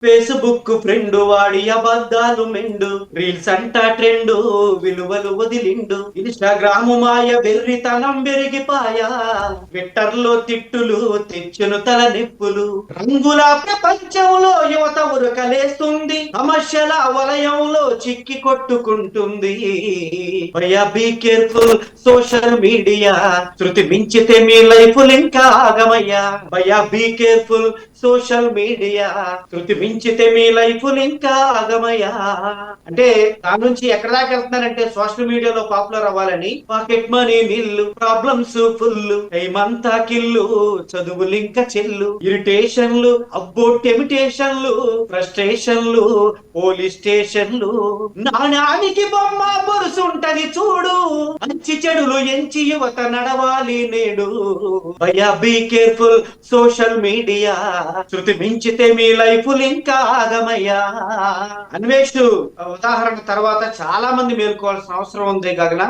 Facebook friend వాడి అబద్ధాలు మెండు, reels అంటా ట్రెండు, విలువలు వదిలిండు. ఇన్స్టాగ్రాము మాయ వెర్రితనం పెరిగిపాయా, ట్విట్టర్లో తిట్టులు తెచ్చును తల నిప్పులు. రంగుల ప్రపంచంలో యువత ఉరకలేస్తుంది, సమస్యల వలయంలో చిక్కి కొట్టుకుంటుంది. భయ్యా బీ కేర్ఫుల్, సోషల్ మీడియా శృతి మించితే మీ లైఫ్ ఇంకా ఆగమయ్యా. భయ్యా బీ కేర్ఫుల్, సోషల్ మీడియా శృతి మించితే మీ లైఫ్ ఇంకా ఆగమయ్యా. అంటే దాని నుంచి ఎక్కడ దాకా వెళ్తున్నారంటే సోషల్ మీడియాలో పాపులర్ అవ్వాలని. Pocket money nil, problems full, టైమంతా కిల్లు, చదువులు ఇంకా చెల్లు, ఇరిటేషన్లు, అబ్బో టెమిటేషన్లు, ఫ్రస్ట్రేషన్లు, పోలీస్ స్టేషన్లు. నాణానికి బొమ్మ బొరుసుంటది చూడు, మంచి చెడులు ఎంచి యువత నడవాలి నేడు. భయ్యా బీ కేర్ఫుల్, సోషల్ మీడియా శృతి మించితే మీ లైఫ్ ఇంకా ఆగమయ్యా. అన్వేష్ ఉదాహరణ తర్వాత చాలా మంది మేల్కోవాల్సిన అవసరం ఉంది గగన.